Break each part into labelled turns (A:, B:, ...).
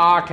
A: 8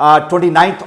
B: 29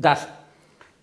A: 10,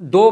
A: 2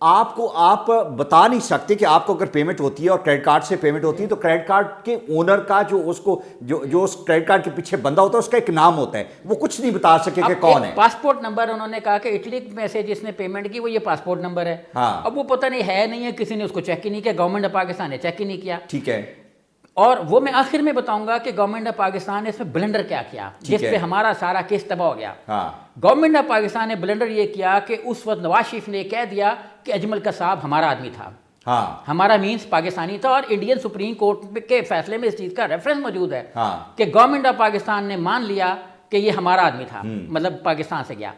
B: آپ کو آپ بتا نہیں سکتے کہ آپ کو اگر پیمنٹ ہوتی ہے اور کریڈٹ کارڈ سے پیمنٹ ہوتی ہے تو کریڈٹ کارڈ کے اونر کا جو اس کو جو اس کریڈٹ کارڈ کے پیچھے بندہ ہوتا ہے اس کا ایک نام ہوتا ہے, وہ کچھ نہیں بتا سکے کہ کون ہے.
A: پاسپورٹ نمبر انہوں نے کہا کہ اٹلی میں سے جس نے پیمنٹ کی وہ یہ پاسپورٹ نمبر ہے. اب وہ پتہ نہیں ہے کسی نے اس کو چیک ہی نہیں کیا, گورنمنٹ آف پاکستان نے چیک ہی نہیں کیا.
B: ٹھیک ہے.
A: اور وہ میں آخر میں بتاؤں گا کہ گورنمنٹ آف پاکستان نے اس میں بلنڈر کیا کیا جس پہ ہمارا سارا کیس تباہ ہو گیا. گورنمنٹ آف پاکستان نے بلنڈر یہ کیا کہ اس وقت نواز شریف نے کہہ دیا کہ اجمل قصاب ہمارا آدمی تھا, ہمارا مینس پاکستانی تھا, اور انڈین سپریم کورٹ کے فیصلے میں اس چیز کا ریفرنس موجود ہے کہ گورنمنٹ آف پاکستان نے مان لیا کہ یہ ہمارا آدمی تھا, مطلب پاکستان سے گیا.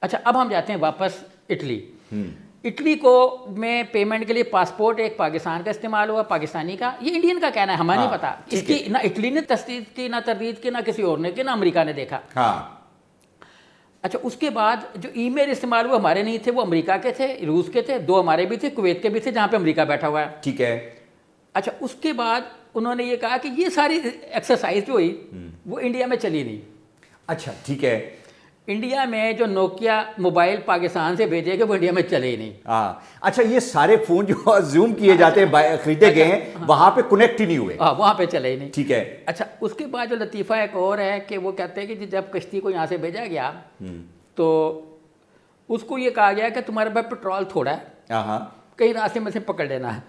A: اچھا اب ہم جاتے ہیں واپس اٹلی. اٹلی کو میں پیمنٹ کے لیے پاسپورٹ ایک پاکستان کا استعمال ہوا, پاکستانی کا, یہ انڈین کا کہنا ہے, ہمیں نہیں پتا اس کی, نہ اٹلی نے تصدیق کی, نہ تردید کی, نہ کسی اور نے کی, نہ امریکہ نے دیکھا. اچھا اس کے بعد جو ای میل استعمال ہوئے ہمارے نہیں تھے, وہ امریکہ کے تھے, روس کے تھے, 2 ہمارے بھی تھے, کویت کے بھی تھے جہاں پہ امریکہ بیٹھا ہوا ہے.
B: ٹھیک ہے.
A: اچھا اس کے بعد انہوں نے یہ کہا کہ یہ ساری ایکسرسائز جو ہوئی وہ انڈیا میں چلی نہیں.
B: اچھا ٹھیک ہے.
A: انڈیا میں جو نوکیا موبائل پاکستان سے بھیجے گئے وہ انڈیا میں چلے ہی نہیں.
B: اچھا یہ سارے فون جو زوم کیے جاتے ہیں خریدے گئے ہیں وہاں پہ کنیکٹ ہی نہیں ہوئے.
A: وہاں پہ چلے ہی نہیں.
B: ٹھیک ہے.
A: اچھا اس کے بعد جو لطیفہ ایک اور ہے کہ وہ کہتے ہیں کہ جب کشتی کو یہاں سے بھیجا گیا تو اس کو یہ کہا گیا کہ تمہارے پاس پیٹرول تھوڑا ہے, کہیں راستے میں سے پکڑ لینا ہے.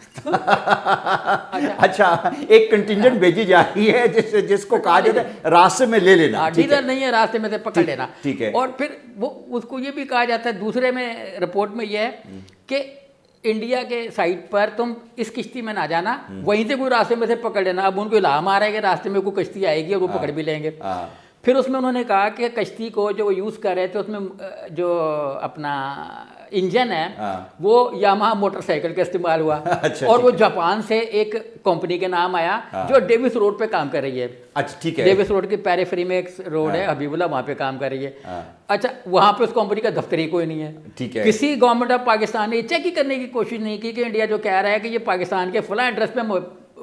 B: اچھا ایک کنٹینجنٹ بھیجی جا رہی ہے جس کو کہا جاتا ہے راستے میں لے لینا,
A: ڈیلر نہیں ہے, راستے میں سے پکڑ لینا.
B: ٹھیک ہے.
A: اور پھر وہ اس کو یہ بھی کہا جاتا ہے دوسرے میں رپورٹ میں یہ ہے کہ انڈیا کے سائٹ پر تم اس کشتی میں نہ جانا, وہیں سے کوئی راستے میں سے پکڑ لینا. اب ان کو الہام آ رہا ہے کہ راستے میں کوئی کشتی آئے گی اور وہ پکڑ بھی لیں گے. پھر اس میں انہوں نے کہا کہ کشتی کو جو وہ یوز کر رہے تھے اس میں جو اپنا انجن ہے وہ یامہا موٹر سائیکل کا استعمال ہوا. اور وہ جاپان سے ایک کمپنی کے نام آیا جو ڈیوس روڈ پہ کام کر رہی ہے.
B: اچھا ٹھیک ہے.
A: ڈیوس روڈ کی پیریفری میں ایک روڈ ہے حبیب اللہ, وہاں پہ کام کر رہی ہے. اچھا وہاں پہ اس کمپنی کا دفتر ہی کوئی نہیں ہے.
B: ٹھیک ہے.
A: کسی گورنمنٹ آف پاکستان نے چیک ہی کرنے کی کوشش نہیں کی کہ انڈیا جو کہہ رہا ہے کہ یہ پاکستان کے فلاں ایڈریس پہ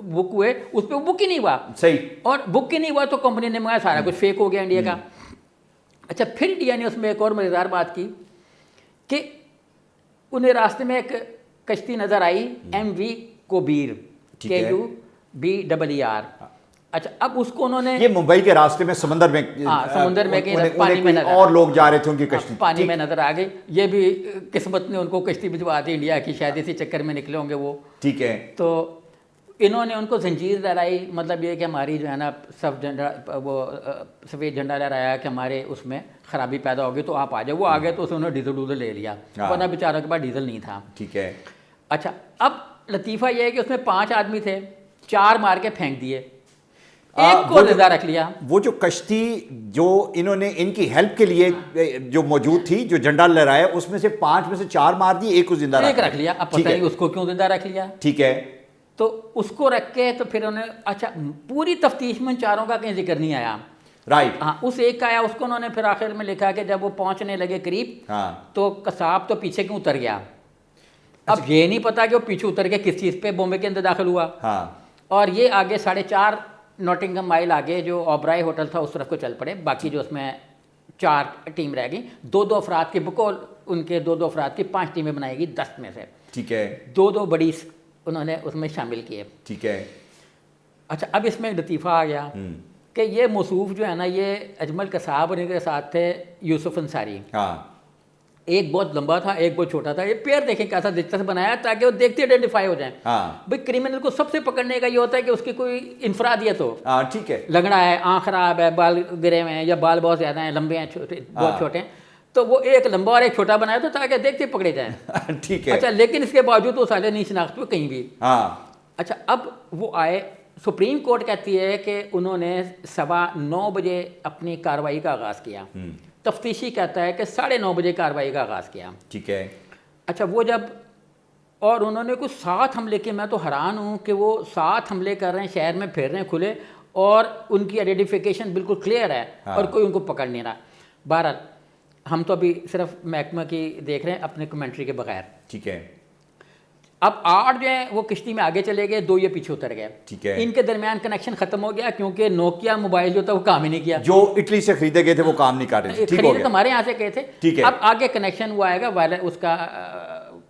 A: بک ہوئے, اس پہ بک ہی نہیں ہوا.
B: صحیح. اور
A: بک ہی نہیں ہوا تو کمپنی نے منگایا, سارا کچھ فیک ہو گیا انڈیا کا. اچھا پھر انڈیا نے اس میں ایک اور مزیدار بات کی کہ انہیں راستے میں ایک کشتی نظر آئی MV کوبیر, KUBER. اچھا اب اس کو انہوں نے,
B: یہ ممبئی کے راستے میں سمندر میں
A: پانی میں
B: اور لوگ جا رہے تھے ان کی کشتی
A: پانی میں نظر آ گئی. یہ بھی قسمت نے ان کو کشتی بھجوا دی انڈیا کی, شاید اسی چکر میں نکلے ہوں گے وہ.
B: ٹھیک ہے.
A: تو انہوں نے ان کو زنجیر لہرائی, مطلب یہ کہ ہماری جو ہے نا سب جھنڈا وہ سفید جھنڈا لہرایا کہ ہمارے اس میں خرابی پیدا ہوگی تو آپ آ جاؤ. وہ آ گئے تو اس نے ڈیزل لے لیا, ورنہ بیچاروں کے پاس ڈیزل نہیں تھا.
B: ٹھیک ہے.
A: اچھا اب لطیفہ یہ ہے کہ اس میں 5 آدمی تھے, 4 مار کے پھینک دیے, ایک کو زندہ رکھ لیا.
B: وہ جو کشتی جو انہوں نے ان کی ہیلپ کے لیے جو موجود تھی جو جھنڈا لہرایا اس میں سے 5 میں سے 4 مار دیے, ایک کو زندہ
A: رکھ لیا. اب پتہ نہیں اس کو کیوں زندہ رکھ لیا.
B: ٹھیک ہے.
A: تو اس کو رکھ کے تو پھر انہوں نے, اچھا پوری تفتیش میں 4 کا کہیں ذکر نہیں آیا.
B: رائٹ.
A: ہاں اس ایک کا آیا, اس کو انہوں نے پھر آخر میں لکھا کہ جب وہ پہنچنے لگے قریب تو قصاب تو پیچھے کیوں اتر گیا. اب یہ نہیں پتا کہ وہ پیچھے اتر کے کس چیز پہ بومبے کے اندر داخل ہوا. اور یہ آگے 4.5 نوٹنگم مائل آگے جو اوبرائے ہوٹل تھا اس طرف کو چل پڑے. باقی جو اس میں 4 ٹیم رہ گئی, 2 افراد کی بکول, ان کے 2 افراد کی 5 ٹیمیں بنائی گئی 10 میں سے.
B: ٹھیک ہے.
A: 2 بڑی انہوں نے اس میں شامل کیے.
B: ٹھیک ہے.
A: اچھا اب اس میں ایک لطیفہ آ گیا کہ یہ موصوف جو ہے نا یہ اجمل قصاب اور ان کے ساتھ تھے یوسف انصاری. ایک بہت لمبا تھا, ایک بہت چھوٹا تھا. یہ پیر دیکھیں کیسا دلچسپ بنایا تاکہ وہ دیکھتے آئیڈینٹیفائی ہو جائیں. بھائی کرمنل کو سب سے پکڑنے کا یہ ہوتا ہے کہ اس کی کوئی انفرادیت ہو.
B: ٹھیک ہے.
A: لنگڑا ہے, آنکھ خراب ہے, بال گرے ہوئے ہیں, یا بال بہت زیادہ ہیں, لمبے ہیں, بہت چھوٹے ہیں, تو وہ ایک لمبا اور ایک چھوٹا بنایا تو تاکہ دیکھتے پکڑے جائیں.
B: ٹھیک ہے.
A: اچھا لیکن اس کے باوجود وہ سارے نہیں شناخت ہوئے کہیں بھی. اچھا اب وہ آئے, سپریم کورٹ کہتی ہے کہ انہوں نے 9:15 بجے اپنی کارروائی کا آغاز کیا. تفتیشی کہتا ہے کہ 9:30 بجے کارروائی کا آغاز کیا.
B: ٹھیک ہے.
A: اچھا وہ جب, اور انہوں نے کچھ 7 حملے کیے. میں تو حیران ہوں کہ وہ 7 حملے کر رہے ہیں, شہر میں پھیر رہے ہیں کھلے, اور ان کی آئیڈینٹیفیکیشن بالکل کلیئر ہے اور کوئی ان کو پکڑ نہیں رہا. بہرحال ہم تو ابھی صرف محکمہ کی دیکھ رہے ہیں اپنے کمنٹری کے بغیر.
B: ٹھیک ہے.
A: اب 8 جو ہیں وہ کشتی میں آگے چلے گئے, 2 یہ پیچھے اتر گئے.
B: ٹھیک ہے.
A: ان کے درمیان کنیکشن ختم ہو گیا کیونکہ نوکیا موبائل جو تھا وہ کام ہی نہیں کیا.
B: جو اٹلی سے خریدے گئے تھے وہ کام نہیں کر رہے تھے.
A: خریدے تو ہمارے یہاں سے گئے تھے.
B: ٹھیک ہے.
A: اب آگے کنیکشن وہ آئے گا اس کا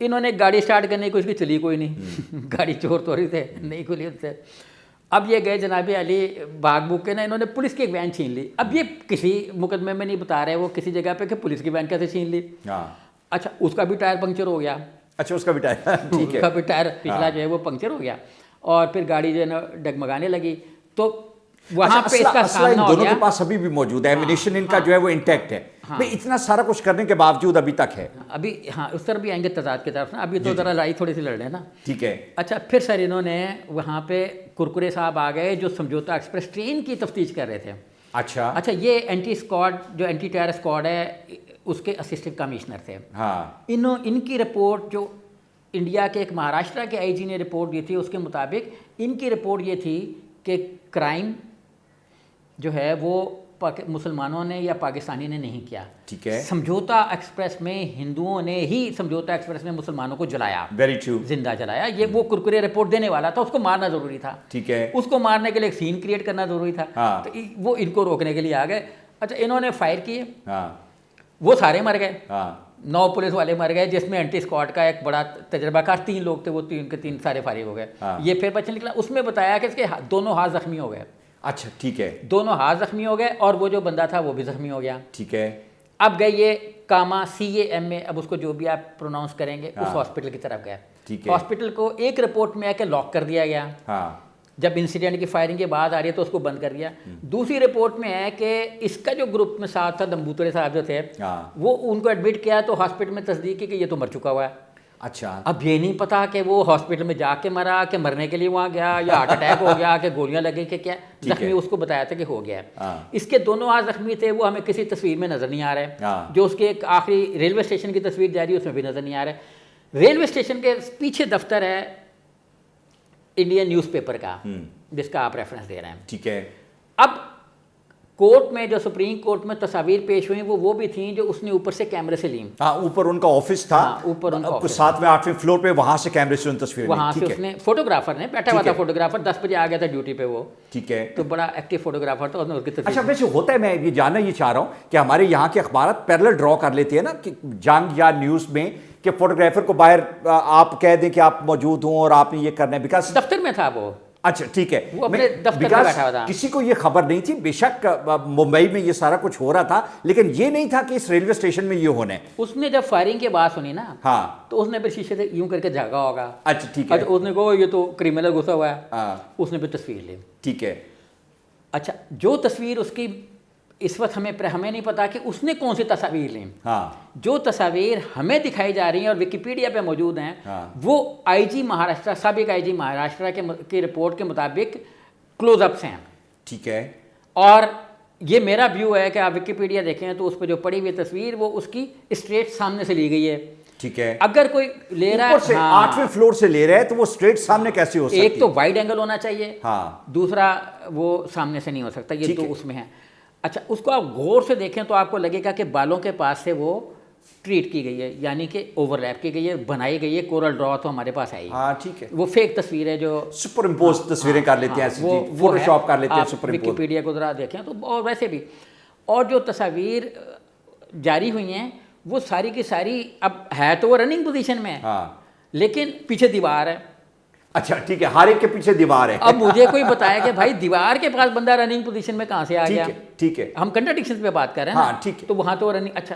A: انہوں نے گاڑی اسٹارٹ کرنے کی کوشش کی, چلی کوئی نہیں, گاڑی چور توڑی تھے, نہیں کھلی ان سے. اب یہ گئے جناب علی بھاگ بھوگ کے نا, انہوں نے پولیس کی ایک وین چھین لی. اب یہ کسی مقدمے میں نہیں بتا رہے وہ کسی جگہ پہ کہ پولیس کی وین کیسے چھین لی. اچھا اس کا بھی ٹائر پنکچر ہو گیا.
B: اچھا اس کا بھی ٹائر, ٹھیک ہے,
A: اس کا بھی ٹائر پچھلا جو ہے وہ پنکچر ہو گیا, اور پھر گاڑی جو ہے نا ڈگمگانے لگی. تو وہاں پہ اس کا سامنا ہو
B: دونوں
A: گیا.
B: کے پاس ابھی بھی موجود ہے, ایمونیشن ان کا جو ہے وہ انٹیکٹ ہے. بھئی اتنا سارا کچھ کرنے کے باوجود ابھی تک ہے.
A: ابھی ہاں اس طرف بھی آئیں گے تضاد کی طرف نا, ابھی تو ذرا لڑائی تھوڑی سی لڑ رہے ہیں نا.
B: ٹھیک ہے.
A: اچھا پھر سر انہوں نے وہاں پہ کرکرے صاحب آ گئے جو سمجھوتا ایکسپریس ٹرین کی تفتیش کر رہے تھے. اچھا یہ اینٹی اسکواڈ جو اینٹی ٹیرر اسکواڈ ہے اس کے اسسٹنٹ کمشنر تھے. ان کی رپورٹ جو انڈیا کے ایک مہاراشٹرا کے آئی جی نے رپورٹ دی تھی, اس کے مطابق ان کی رپورٹ یہ تھی کہ کرائم جو ہے وہ مسلمانوں نے یا پاکستانی نے نہیں کیا.
B: ٹھیک ہے.
A: سمجھوتا ایکسپریس میں ہندوؤں نے ہی سمجھوتا ایکسپریس میں مسلمانوں کو جلایا,
B: ویری ٹرو,
A: زندہ جلایا. یہ وہ کرکرے رپورٹ دینے والا تھا, اس کو مارنا ضروری تھا.
B: ٹھیک ہے.
A: اس کو مارنے کے لیے ایک سین کریٹ کرنا ضروری تھا, تو وہ ان کو روکنے کے لیے آ گئے. اچھا انہوں نے فائر کیے, وہ سارے مر گئے, 9 پولیس والے مر گئے, جس میں اینٹی اسکواڈ کا ایک بڑا تجربہ کار 3 لوگ تھے, وہ 3 کے 3 سارے فارغ ہو گئے. یہ پھر بچنے نکلا, اس میں بتایا کہ اس کے دونوں ہاتھ زخمی ہو گئے.
B: اچھا ٹھیک ہے.
A: دونوں ہاتھ زخمی ہو گئے, اور وہ جو بندہ تھا وہ بھی زخمی ہو گیا.
B: ٹھیک ہے.
A: اب گئے یہ کاما CAM میں, اب اس کو جو بھی آپ پروناؤنس کریں گے, اس ہاسپٹل کی طرف گئے. ہاسپٹل کو ایک رپورٹ میں ہے کہ لاک کر دیا گیا, جب انسیڈنٹ کی فائرنگ کے بعد آ رہی ہے تو اس کو بند کر دیا. دوسری رپورٹ میں ہے کہ اس کا جو گروپ میں ساتھ تھا دمبوترے صاحب جو تھے, وہ ان کو ایڈمٹ کیا تو ہاسپٹل میں تصدیق کی کہ یہ تو مر چکا ہوا ہے.
B: اچھا
A: اب یہ نہیں پتا کہ وہ ہاسپٹل میں جا کے مرا کہ مرنے کے لیے وہاں گیا, یا ہارٹ اٹیک ہو گیا کہ گولیاں لگیں کہ کیا. زخمی اس کو بتایا تھا کہ ہو گیا ہے. اس کے دونوں ہاتھ زخمی تھے, وہ ہمیں کسی تصویر میں نظر نہیں آ رہے. جو اس کے ایک آخری ریلوے اسٹیشن کی تصویر جاری ہے اس میں بھی نظر نہیں آ رہے. ریلوے اسٹیشن کے پیچھے دفتر ہے انڈین نیوز پیپر کا, جس کا آپ ریفرنس دے رہے ہیں.
B: ٹھیک ہے.
A: اب کورٹ میں جو سپریم کورٹ میں تصاویر پیش ہوئیں وہ بھی تھیں جو اس نے اوپر سے کیمرے سے لیں.
B: اوپر ان کا آفس تھا,
A: اوپر ان کا
B: 7ویں 8ویں فلور پہ, وہاں سے کیمرے سے ان تصویریں,
A: وہاں سے اس نے فوٹوگرافر نے بیٹھا ہوا تھا, فوٹوگرافر 10 بجے آ گیا تھا ڈیوٹی پہ وہ.
B: ٹھیک ہے.
A: تو بڑا ایکٹیو فوٹوگرافر تھا, اس نے اس کی تصویر.
B: اچھا ویسے ہوتا ہے, میں یہ جاننا یہ چاہ رہا ہوں کہ ہمارے یہاں کے اخبارات پیرلل ڈرا کر لیتے ہیں نا کہ جنگ یا نیوز میں, کہ فوٹوگرافر کو باہر آپ کہہ دیں کہ آپ موجود ہوں اور آپ نے یہ کرنا ہے, بیکاز
A: دفتر میں تھا وہ.
B: اچھا ٹھیک ہے.
A: وہ اپنے دفتر میں بیٹھا ہوا تھا,
B: کسی کو یہ خبر نہیں تھی. بے شک ممبئی میں یہ سارا کچھ ہو رہا تھا, لیکن یہ نہیں تھا کہ اس ریلوے اسٹیشن میں یہ ہونا ہے.
A: اس نے جب فائرنگ کی بات سنی نا, تو اس نے پھر شیشے سے یوں کر کے جھاگا ہوگا.
B: اچھا ٹھیک ہے.
A: اس نے کہا یہ تو کریمنل گھسا ہوا ہے, اس نے پھر تصویر لی.
B: ٹھیک ہے.
A: اچھا جو تصویر اس کی اس وقت ہمیں نہیں پتا کہ اس نے کون سی تصاویر لیں. جو تصاویر ہمیں دکھائی جا رہی ہیں اور ویکیپیڈیا پہ موجود ہیں, وہ آئی جی مہاراشٹرا, سابق آئی جی مہاراشٹرا کی رپورٹ کے مطابق کلوز اپس ہیں.
B: ٹھیک ہے.
A: اور یہ میرا ویو ہے کہ آپ ویکیپیڈیا دیکھیں تو اس پہ جو پڑی ہوئی تصویر وہ اس کی اسٹریٹ سامنے سے لی گئی ہے.
B: ٹھیک ہے.
A: اگر کوئی لے رہا ہے
B: 8ویں فلور سے لے رہا ہے تو وہ اسٹریٹ سامنے کیسے ہو سکتی ہے؟
A: ایک تو وائڈ اینگل ہونا چاہیے, دوسرا وہ سامنے سے نہیں ہو سکتا, یہ تو اس میں ہے. اچھا اس کو آپ غور سے دیکھیں تو آپ کو لگے گا کہ بالوں کے پاس سے وہ ٹریٹ کی گئی ہے, یعنی کہ اوور لیپ کی گئی ہے, بنائی گئی ہے. کورل ڈرا تو ہمارے پاس آئی,
B: ٹھیک ہے.
A: وہ فیک تصویر ہے جو
B: سپر امپوز تصویریں کر لیتے ہیں, فوٹو شاپ کر لیتے ہیں سپر امپوز.
A: ویکیپیڈیا کو ذرا دیکھیں تو, اور ویسے بھی, اور جو تصاویر جاری ہوئی ہیں وہ ساری کی ساری اب ہے تو وہ رننگ پوزیشن میں ہے, لیکن پیچھے دیوار ہے.
B: اچھا ٹھیک ہے, ہر ایک کے پیچھے دیوار ہے.
A: اب مجھے کوئی بتایا کہ بھائی دیوار کے پاس بندہ رننگ پوزیشن میں کہاں سے آ گیا.
B: ٹھیک ہے,
A: ہم کنٹراڈکشن پہ بات کر رہے ہیں نا,
B: ٹھیک ہے.
A: تو وہاں تو رننگ. اچھا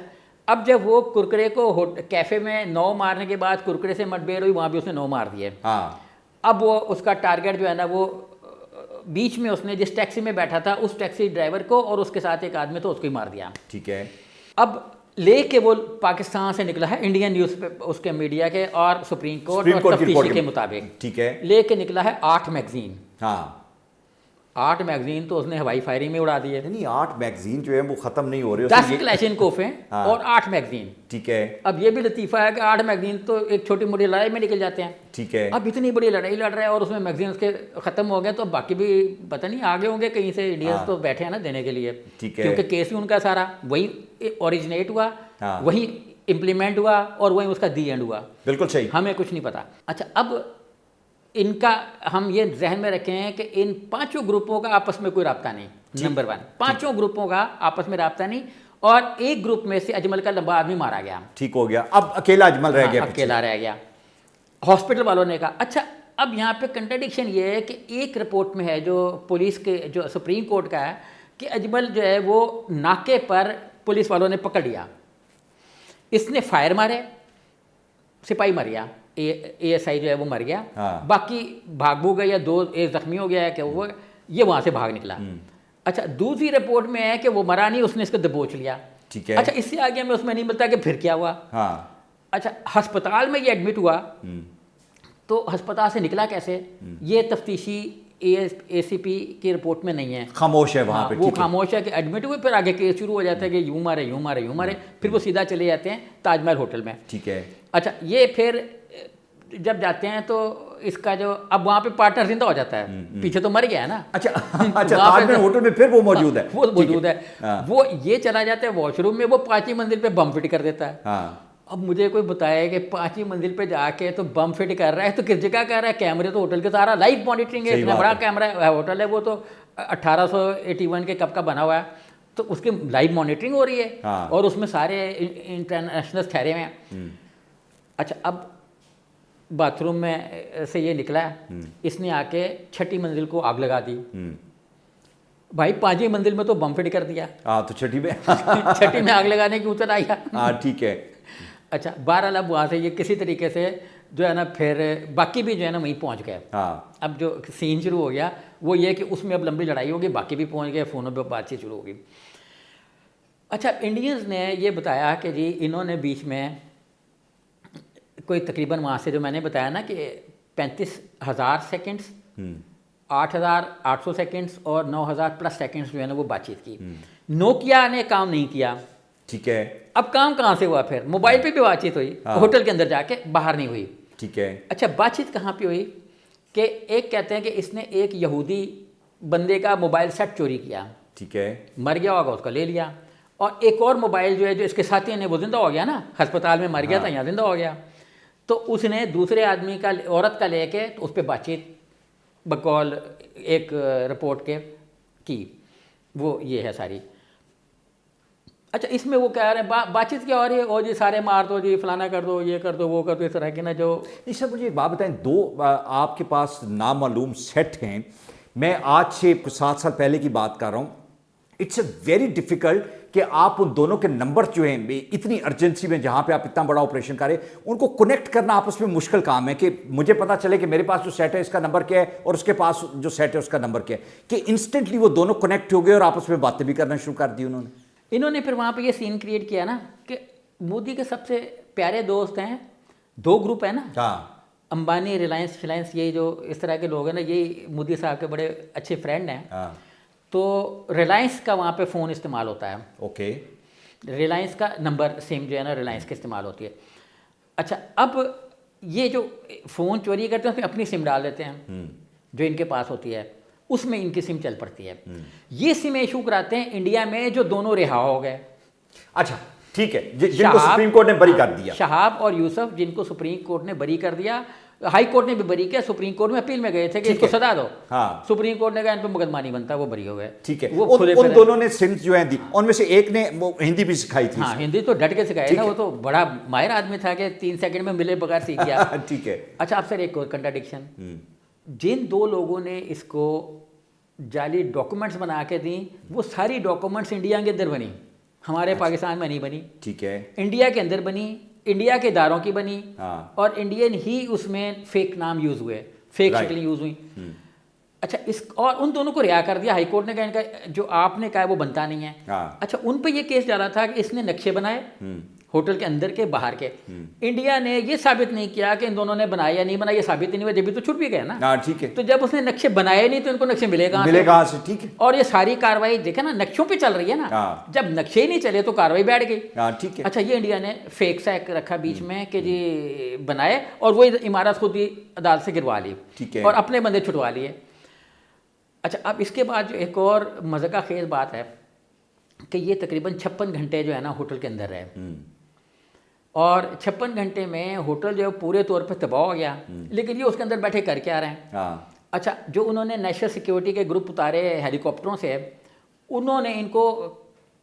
A: اب جب وہ کرکرے کو کیفے میں 9 مارنے کے بعد کرکرے سے مٹبھیڑ ہوئی, وہاں بھی اس نے 9 مار دیے. اب وہ اس کا ٹارگیٹ جو ہے نا, وہ بیچ میں اس نے جس ٹیکسی میں بیٹھا تھا اس ٹیکسی ڈرائیور کو اور اس کے ساتھ ایک آدمی تو اس کو ہی مار دیا.
B: ٹھیک ہے.
A: اب لے کے وہ پاکستان سے نکلا ہے, انڈین نیوز پہ اس کے میڈیا کے اور سپریم کورٹ اور تفتیشی کے مطابق,
B: ٹھیک ہے,
A: لے کے نکلا ہے 8 میگزین. 8 میگزین تو اس نے ہوائی فائرنگ میں اڑا دیے.
B: نہیں 8 میگزین جو ہے وہ ختم نہیں ہو رہے,
A: 10 کلیشنکوف ہیں اور 8 میگزین.
B: ٹھیک ہے.
A: اب یہ بھی لطیفہ ہے کہ 8 میگزین تو ایک چھوٹی موٹی لڑائی میں نکل جاتے ہیں.
B: ٹھیک ہے.
A: اب اتنی بڑی لڑائی لڑ رہے ہیں اور اس میں میگزین اس کے ختم ہو گئے, تو باقی بھی پتہ نہیں آگے ہوں گے کہیں سے, انڈینس تو بیٹھے ہیں نا دینے کے لیے, کیونکہ کیس ہی ان کا سارا وہی اوریجنیٹ ہوا, وہی امپلیمنٹ ہوا اور وہی اس کا دی اینڈ ہوا.
B: بالکل صحیح,
A: ہمیں کچھ نہیں پتا. اچھا اب ان کا ہم یہ ذہن میں رکھیں ہیں کہ ان 5 گروپوں کا آپس میں کوئی رابطہ نہیں. نمبر 1, 5 گروپوں کا آپس میں رابطہ نہیں, اور ایک گروپ میں سے اجمل کا لمبا آدمی مارا گیا.
B: ٹھیک ہو گیا, اب اکیلا اجمل رہ گیا.
A: اکیلا رہ گیا. ہاسپٹل والوں نے کہا اچھا اب یہاں پہ کنٹرڈکشن یہ ہے کہ ایک رپورٹ میں ہے جو پولیس کے جو سپریم کورٹ کا ہے کہ اجمل جو ہے وہ ناکے پر پولیس والوں نے پکڑ لیا, اس نے فائر مارے, سپاہی مر گیا, اے ایس آئی جو ہے وہ مر گیا, باقی بھاگ بھوگ گئے, یا 2 ایک زخمی ہو گیا ہے کہ وہ یہ وہاں سے بھاگ نکلا. اچھا دوسری رپورٹ میں ہے کہ وہ مرا نہیں, اس نے اس کو دبوچ لیا.
B: ٹھیک ہے.
A: اچھا اس سے آگے میں اس میں نہیں ملتا کہ پھر کیا ہوا. اچھا ہسپتال میں یہ ایڈمٹ ہوا تو ہسپتال سے نکلا کیسے, یہ تفتیشی اے سی پی کی رپورٹ میں نہیں ہے,
B: خاموش ہے وہاں پہ.
A: وہ خاموش ہے کہ ایڈمٹ ہوئے, پھر آگے کیس شروع ہو جاتا ہے کہ یوں مارے یوں مارے یوں مارے, پھر وہ سیدھا چلے جاتے ہیں تاج محل ہوٹل میں.
B: ٹھیک ہے.
A: اچھا یہ پھر جب جاتے ہیں تو اس کا جو اب وہاں پہ پارٹنر زندہ ہو جاتا ہے, پیچھے تو مر گیا ہے نا.
B: اچھا تاج محل ہوٹل میں پھر وہ موجود ہے.
A: وہ موجود ہے, وہ یہ چلا جاتا ہے واش روم میں, وہ 5ویں منزل پہ بم فٹ کر دیتا ہے. اب مجھے کوئی بتایا کہ 5ویں منزل پہ جا کے تو بم فٹ کر رہا ہے, تو کس جگہ کر رہا ہے, کیمرے تو ہوٹل کے سارا لائیو مانیٹرنگ ہے, اتنا بڑا کیمرہ ہے ہوٹل ہے, وہ تو 1881 کے کب کا بنا ہوا ہے, تو اس کی لائیو مانیٹرنگ ہو رہی ہے, اور اس میں سارے انٹرنیشنل ٹھہرے ہوئے ہیں. اچھا اب باتھ روم میں سے یہ نکلا ہے, اس نے آ کے 6ٹھی منزل کو آگ لگا دی. بھائی 5ویں منزل میں تو بم فٹ کر دیا,
B: تو 6ٹھی میں
A: 6ٹھی میں آگ لگانے کی اتر آیا.
B: ٹھیک ہے.
A: اچھا بہرحال اب وہاں سے یہ کسی طریقے سے جو ہے نا پھر باقی بھی جو ہے نا وہیں پہنچ گئے. اب جو سین شروع ہو گیا وہ یہ کہ اس میں اب لمبی لڑائی ہوگی, باقی بھی پہنچ گئے, فونوں پہ بات چیت شروع ہوگی. اچھا انڈینز نے یہ بتایا کہ جی انہوں نے بیچ میں کوئی تقریباً وہاں سے جو میں نے بتایا نا کہ 35,000 سیکنڈس, 8,800 سیکنڈس اور 9,000 پلس سیکنڈس جو ہے نا وہ بات چیت کی. نوکیا نے کام نہیں کیا.
B: ٹھیک ہے.
A: اب کام کہاں سے ہوا, پھر موبائل پہ بھی بات چیت ہوئی, ہوٹل کے اندر جا کے, باہر نہیں ہوئی.
B: ٹھیک ہے.
A: اچھا بات چیت کہاں پہ ہوئی کہ ایک کہتے ہیں کہ اس نے ایک یہودی بندے کا موبائل سیٹ چوری کیا.
B: ٹھیک ہے.
A: مر گیا ہوگا, اس کا لے لیا, اور ایک اور موبائل جو ہے جو اس کے ساتھی نے وہ زندہ ہو گیا نا, ہسپتال میں مر گیا تھا, یہاں زندہ ہو گیا, تو اس نے دوسرے آدمی کا عورت کا لے کے تو اس پہ بات چیت بقول ایک رپورٹ کے کی, وہ یہ ہے ساری. اچھا اس میں وہ کہہ رہے ہیں بات چیت کیا ہو رہی ہے, او جی سارے مار دو جی, فلانا کر دو, یہ کر دو, وہ کر دو, اس طرح کے نا جو.
B: نہیں سر مجھے ایک بات بتائیں, 2 آپ کے پاس نامعلوم سیٹ ہیں, میں آج سے 7 سال پہلے کی بات کر رہا ہوں, اٹس اے ویری ڈیفیکلٹ کہ آپ ان دونوں کے نمبر جو ہیں اتنی ارجنسی میں جہاں پہ آپ اتنا بڑا آپریشن کریں, ان کو کنیکٹ کرنا آپس میں مشکل کام ہے, کہ مجھے پتا چلے کہ میرے پاس جو سیٹ ہے اس کا نمبر کیا ہے اور اس کے پاس جو سیٹ ہے اس کا نمبر کیا ہے, کہ انسٹنٹلی وہ دونوں کنیکٹ ہو گئے اور آپس میں باتیں بھی کرنا شروع کر دی انہوں نے
A: پھر وہاں پہ یہ سین کریٹ کیا نا کہ مودی کے سب سے پیارے دوست ہیں, 2 گروپ ہیں نا, امبانی, ریلائنس فلائنس, یہ جو اس طرح کے لوگ ہیں نا, یہ مودی صاحب کے بڑے اچھے فرینڈ ہیں. تو ریلائنس کا وہاں پہ فون استعمال ہوتا ہے.
B: اوکے.
A: ریلائنس کا نمبر سیم جو ہے نا ریلائنس کے استعمال ہوتی ہے. اچھا اب یہ جو فون چوری کرتے ہیں اس میں اپنی سم ڈال دیتے ہیں جو ان کے پاس ہوتی ہے, اس میں ان کی سم چل پڑتی ہے. یہ سم ایشو کراتے ہیں انڈیا میں جو دونوں رہا ہو گئے.
B: اچھا ٹھیک ہے, جن کو سپریم کورٹ نے بری کر دیا,
A: شہاب اور یوسف جن کو سپریم کورٹ نے بری کر دیا, ہائی کورٹ نے بھی بری کیا, سپریم کورٹ میں اپیل میں گئے تھے کہ اس کو سزا دو, سپریم کورٹ نے کہا ان پہ مقدمہ نہیں بنتا, وہ بری ہو گئے.
B: ٹھیک ہے. ان دونوں نے سمز جو ہیں دی, ان میں سے ایک نے وہ ہندی بھی سکھائی تھی.
A: ہاں ہندی تو ڈٹ کے سکھائی نا, وہ تو بڑا ماہر آدمی تھا کہ 3 سیکنڈ میں ملے بغیر سیکھ گیا.
B: ٹھیک ہے.
A: اچھا اب سر ایک اور کنٹراڈکشن, جن 2 لوگوں نے اس کو جعلی ڈاکومنٹس بنا کے دیں, وہ ساری ڈاکومنٹس انڈیا کے اندر بنی, ہمارے پاکستان میں نہیں بنی.
B: ٹھیک ہے.
A: انڈیا کے اندر بنی, انڈیا کے اداروں کی بنی, اور انڈین ہی اس میں فیک نام یوز ہوئے, فیک شکلیں یوز ہوئیں. اچھا اس اور ان دونوں کو رہا کر دیا, ہائی کورٹ نے کہا ان کا جو آپ نے کہا وہ بنتا نہیں ہے. اچھا ان پہ یہ کیس ڈالا تھا کہ اس نے نقشے بنائے ہوٹل کے اندر کے باہر کے. انڈیا نے یہ ثابت نہیں کیا کہ ان دونوں نے بنایا یا نہیں بنایا, یہ ثابت نہیں ہوا, جب بھی تو چھٹ بھی گئے نا.
B: ٹھیک ہے.
A: تو جب اس نے نقشے بنائے نہیں تو ان کو نقشے ملے
B: کہاں سے. ٹھیک ہے.
A: اور یہ ساری کاروائی دیکھیں نا نقشوں پہ چل رہی ہے نا, جب نقشے ہی نہیں چلے تو کاروائی بیٹھ گئی.
B: ٹھیک ہے.
A: اچھا یہ انڈیا نے فیک سا رکھا بیچ میں کہ جی بنائے, اور وہ عمارت خود ہی عدالت سے گروا لی اور اپنے بندے چھٹوا لیے. اچھا اب اس کے بعد جو ایک اور مذاق خیز بات ہے کہ یہ تقریباً 56 گھنٹے جو ہے نا ہوٹل کے اندر رہے, اور 56 گھنٹے میں ہوٹل جو ہے پورے طور پہ تباہ ہو گیا, لیکن یہ اس کے اندر بیٹھے کر کے آ رہے ہیں. اچھا جو انہوں نے نیشنل سیکیورٹی کے گروپ اتارے ہیلی کاپٹروں سے, انہوں نے ان کو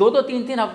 A: 2-3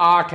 A: 8,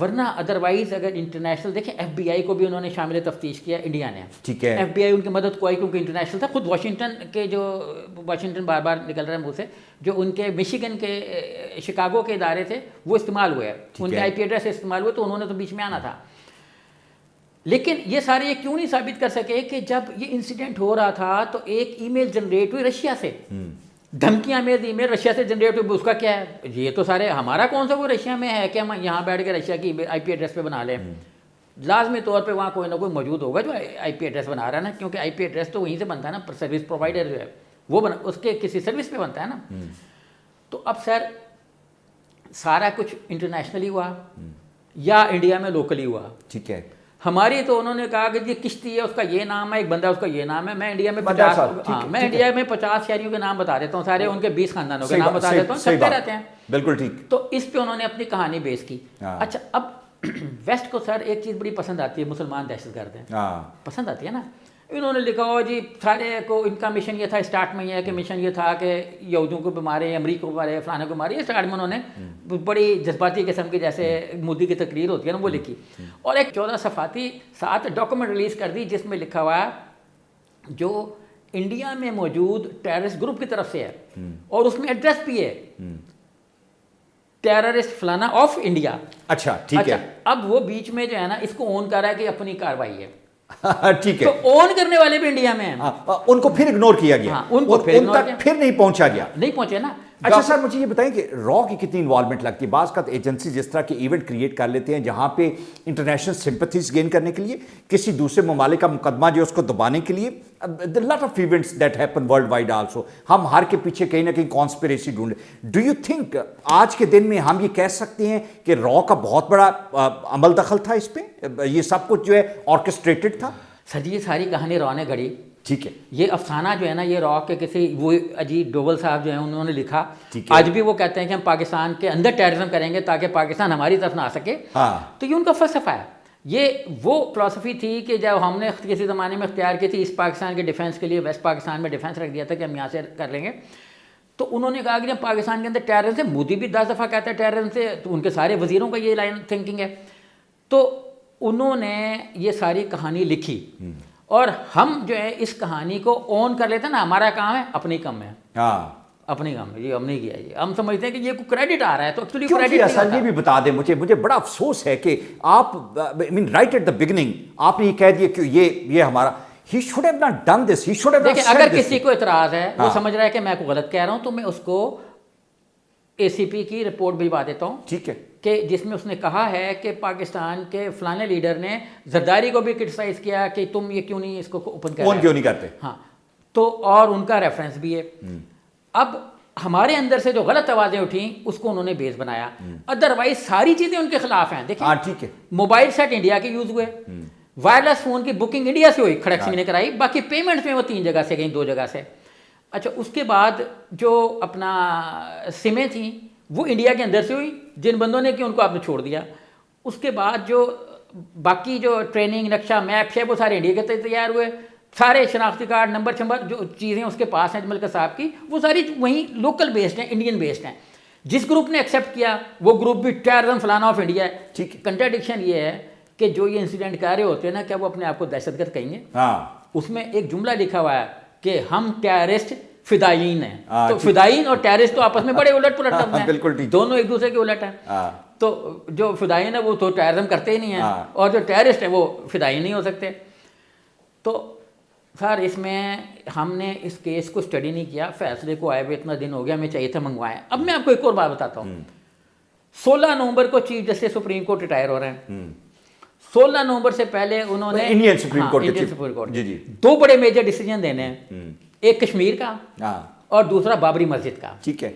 A: ورنہ ادروائز اگر انٹرنیشنل دیکھیں ایف بی آئی کو بھی انہوں نے شامل تفتیش کیا انڈیا نے.
B: ٹھیک ہے.
A: ایف بی آئی ان کی مدد کو آئی کیونکہ انٹرنیشنل تھا. خود واشنگٹن بار بار نکل رہا ہے منہ سے, جو ان کے مشیگن کے شکاگو کے ادارے تھے وہ استعمال ہوئے, ان کے آئی پی ایڈریس استعمال ہوئے, تو انہوں نے تو بیچ میں آنا تھا. لیکن یہ سارے یہ کیوں نہیں ثابت کر سکے کہ جب یہ انسیڈنٹ ہو رہا تھا تو ایک ای میل جنریٹ ہوئی رشیا سے, دھمکیاں میں ای میل رشیا سے جنریٹ ہوئی, اس کا کیا ہے, یہ تو سارے ہمارا کون سا وہ رشیا میں ہے کہ ہم یہاں بیٹھ کے رشیا کی آئی پی ایڈریس پہ بنا لیں. لازمی طور پہ وہاں کوئی نہ کوئی موجود ہوگا جو آئی پی ایڈریس بنا رہا ہے نا, کیونکہ آئی پی ایڈریس تو وہیں سے بنتا ہے نا, سروس پرووائڈر جو ہے وہ اس کے کسی سروس پہ بنتا ہے نا. تو اب سر سارا کچھ انٹرنیشنلی ہوا یا انڈیا میں لوکلی ہوا.
B: ٹھیک ہے.
A: ہماری تو انہوں نے کہا کہ یہ کشتی ہے, اس کا یہ نام ہے, ایک بندہ اس کا یہ نام ہے. میں انڈیا میں 50 شہریوں کے نام بتا دیتا ہوں, سارے ان کے 20 خاندانوں کے نام بتا دیتا ہوں, سکتے رہتے ہیں.
B: بالکل ٹھیک.
A: تو اس پہ انہوں نے اپنی کہانی بیس کی. اچھا اب ویسٹ کو سر ایک چیز بڑی پسند آتی ہے, مسلمان دہشت گرد ہیں, پسند آتی ہے نا. انہوں نے لکھا ہو جی سارے کو ان کا مشن یہ تھا, اسٹارٹ میں یہ ہے کہ مشن یہ تھا کہ یہودیوں کو مارے, امریکہ کو مارے, فلانے کو مارے. اسٹارٹ میں انہوں نے بڑی جذباتی قسم کی جیسے مودی کی تقریر ہوتی ہے نا وہ لکھی, اور ایک 14 صفحاتی 7 ڈاکومنٹ ریلیز کر دی جس میں لکھا ہوا ہے جو انڈیا میں موجود ٹیررسٹ گروپ کی طرف سے ہے, اور اس میں ایڈریس بھی ہے ٹیررسٹ فلانا آف انڈیا.
B: اچھا ٹھیک ہے.
A: اب وہ بیچ میں جو ہے نا اس کو اون کر رہا ہے کہ اپنی کاروائی ہے.
B: ٹھیک ہے.
A: تو اون کرنے والے بھی انڈیا میں ہیں,
B: ان کو پھر اگنور کیا گیا,
A: ان کو
B: پھر نہیں پہنچا گیا,
A: نہیں پہنچے نا.
B: اچھا سر مجھے یہ بتائیں کہ را کی کتنی انوالومنٹ لگتی ہے؟ بعض کا ایجنسی جس طرح کے ایونٹ کریٹ کر لیتے ہیں جہاں پہ انٹرنیشنل سمپتھیز گین کرنے کے لیے, کسی دوسرے ممالک کا مقدمہ جو اس کو دبانے کے لیے, lot of events that happen world wide also, ہم ہر کے پیچھے کہیں نہ کہیں کانسپریسی ڈھونڈے. ڈو یو تھنک آج کے دن میں ہم یہ کہہ سکتے ہیں کہ را کا بہت بڑا عمل دخل تھا اس پہ, یہ سب کچھ جو ہے آرکسٹریٹڈ تھا؟
A: سر جی یہ ساری کہانی را نے گھڑی.
B: ٹھیک ہے. یہ
A: افسانہ جو ہے نا یہ را کے کسی وہ اجیت ڈوبل صاحب جو ہیں انہوں نے لکھا. آج بھی وہ کہتے ہیں کہ ہم پاکستان کے اندر ٹیررزم کریں گے تاکہ پاکستان ہماری طرف نہ آ سکے. تو یہ ان کا فلسفہ ہے. یہ وہ فلسفی تھی کہ جب ہم نے کسی زمانے میں اختیار کی تھی اس پاکستان کے ڈیفینس کے لیے, ویسٹ پاکستان میں ڈیفینس رکھ دیا تھا کہ ہم یہاں سے کر لیں گے. تو انہوں نے کہا کہ جب پاکستان کے اندر ٹیررزم سے, مودی بھی 10 دفعہ کہتا ہے ٹیررزم سے, تو ان کے سارے وزیروں کا یہ لائن تھنکنگ ہے. تو انہوں نے یہ ساری کہانی لکھی, اور ہم جو ہے اس کہانی کو اون کر لیتے ہیں نا, ہمارا کام ہے اپنی کم ہے, اپنی کام ہے, یہ ہم نے کیا, یہ ہم سمجھتے ہیں کہ یہ کوئی کریڈٹ آ رہا ہے, تو ایکچولی کریڈٹ
B: اصل یہ بھی بتا دیں مجھے بڑا افسوس ہے کہ آپ رائٹ ایٹ دا بگننگ آپ نے یہ کہہ دیا کہ یہ ہمارا, he should have not done this, he should have not said this.
A: اگر کسی کو اعتراض ہے, وہ سمجھ رہا ہے کہ میں کو غلط کہہ رہا ہوں, تو میں اس کو اے سی پی کی رپورٹ بھجوا دیتا ہوں.
B: ٹھیک ہے.
A: کہ جس میں اس نے کہا ہے کہ پاکستان کے فلانے لیڈر نے زرداری کو بھی کرٹیسائز کیا کہ تم یہ کیوں نہیں اس کو اوپن کر رہے,
B: کیوں نہیں کرتے.
A: ہاں, تو اور ان کا ریفرنس بھی ہے. اب ہمارے اندر سے جو غلط آوازیں اٹھیں اس کو انہوں نے بیس بنایا, ادروائز ساری چیزیں ان کے خلاف ہیں. دیکھیں
B: ٹھیک ہے.
A: موبائل سیٹ انڈیا کے یوز ہوئے, وائرلیس فون کی بکنگ انڈیا سے ہوئی, کھڑک سنگھ نے کرائی, باقی پیمنٹس میں وہ 3 جگہ سے گئیں, 2 جگہ سے. اچھا اس کے بعد جو اپنا سمیں تھیں وہ انڈیا کے اندر سے ہوئی, جن بندوں نے کہ ان کو آپ نے چھوڑ دیا. اس کے بعد جو باقی جو ٹریننگ نقشہ میپ ہے وہ سارے انڈیا کے تیار ہوئے, سارے شناختی کارڈ نمبر جو چیزیں اس کے پاس ہیں ملکہ صاحب کی, وہ ساری وہیں لوکل بیسڈ ہیں, انڈین بیسڈ ہیں. جس گروپ نے ایکسیپٹ کیا وہ گروپ بھی ٹیررزم فلانا آف انڈیا ہے. ٹھیک ہے. کنٹراڈکشن یہ ہے کہ جو یہ انسیڈنٹ کر رہے ہوتے ہیں نا, کیا وہ اپنے آپ کو دہشت گرد کہیں گے؟ اس میں ایک جملہ لکھا ہوا ہے کہ ہم ٹیررسٹ فدائین ہیں. تو فدائین اور ٹیررسٹ تو آپس میں بڑے الٹ پلٹ ہیں, دونوں ایک دوسرے کے الٹ ہیں. تو جو فدائین ہیں وہ تو ٹیررزم کرتے ہی نہیں ہیں, اور جو ٹیررسٹ ہیں وہ فدائین نہیں ہو سکتے. تو سر اس میں ہم نے اس کیس کو اسٹڈی نہیں کیا, فیصلے کو آئے ہوئے اتنا دن ہو گیا, ہمیں چاہیے تھا منگوائیں. اب میں آپ کو ایک اور بات بتاتا ہوں. 16 نومبر کو chief justice supreme court retire ہو رہے ہیں. 16 نومبر سے پہلے انہوں نے
B: انڈین سپریم کورٹ
A: 2 بڑے میجر ڈیسیجن دینے ہیں, ایک کشمیر کا اور دوسرا بابری مسجد کا.
B: ٹھیک ہے.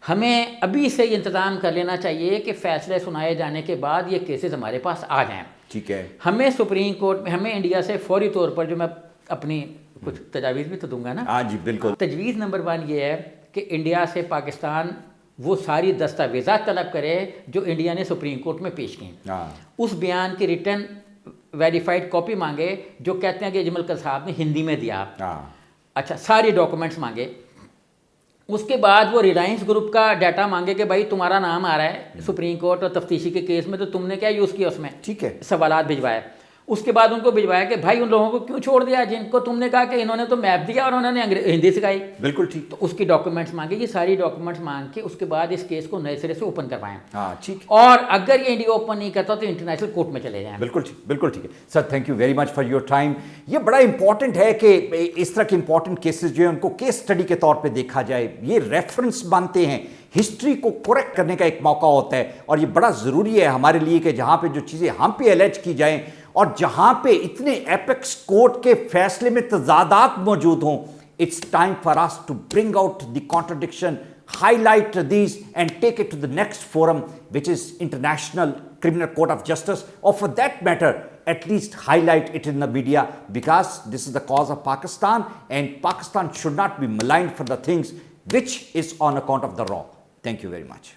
A: ہمیں ابھی سے یہ انتظام کر لینا چاہیے کہ فیصلے سنائے جانے کے بعد یہ کیسز ہمارے پاس آ جائیں.
B: ٹھیک ہے.
A: ہمیں سپریم کورٹ میں, ہمیں انڈیا سے فوری طور پر, جو میں اپنی کچھ تجاویز بھی تو دوں گا نا.
B: ہاں جی بالکل.
A: تجویز نمبر 1 یہ ہے کہ انڈیا سے پاکستان وہ ساری دستاویزات طلب کرے جو انڈیا نے سپریم کورٹ میں پیش کی. اس بیان کی ریٹن ویریفائڈ کاپی مانگے جو کہتے ہیں کہ اجمل صاحب نے ہندی میں دیا. اچھا, ساری ڈاکومنٹس مانگے, اس کے بعد وہ ریلائنس گروپ کا ڈیٹا مانگے کہ بھائی تمہارا نام آ رہا ہے سپریم کورٹ اور تفتیشی کے کیس میں، تو تم نے کیا یوز کیا اس میں،
B: ٹھیک ہے،
A: سوالات بھجوائے. اس کے بعد ان کو بھجوایا کہ بھائی ان لوگوں کو کیوں چھوڑ دیا جن کو تم نے کہا کہ انہوں نے تو میپ دیا اور انہوں نے ہندی سکھائی.
B: بالکل ٹھیک.
A: تو اس کی ڈاکومنٹس مانگے، یہ ساری ڈاکومنٹس مانگ کے اس کے بعد اس کیس کو نئے سرے سے اوپن کروائیں.
B: ہاں ٹھیک.
A: اور اگر یہ انڈیا اوپن نہیں کرتا تو انٹرنیشنل کورٹ میں چلے جائیں.
B: بالکل ٹھیک، بالکل ٹھیک ہے sir. Thank you very much for your time. یہ بڑا امپورٹنٹ ہے کہ اس طرح کے امپورٹنٹ کیسز جو ہیں ان کو کیس اسٹڈی کے طور پہ دیکھا جائے. یہ ریفرنس بنتے ہیں، ہسٹری کو کریکٹ کرنے کا ایک موقع ہوتا ہے، اور یہ بڑا ضروری ہے ہمارے لیے کہ جہاں پہ جو چیزیں ہم پہ الیج کی جائیں اور جہاں پہ اتنے ایپیکس کورٹ کے فیصلے میں تضادات موجود ہوں، it's time for us to bring out the contradiction, highlight these and take it to the next forum, which is International Criminal Court of Justice, or for that matter at least highlight it in the media, because this is the cause of Pakistan and Pakistan should not be maligned for the things which is on account of the wrong. Thank you very much.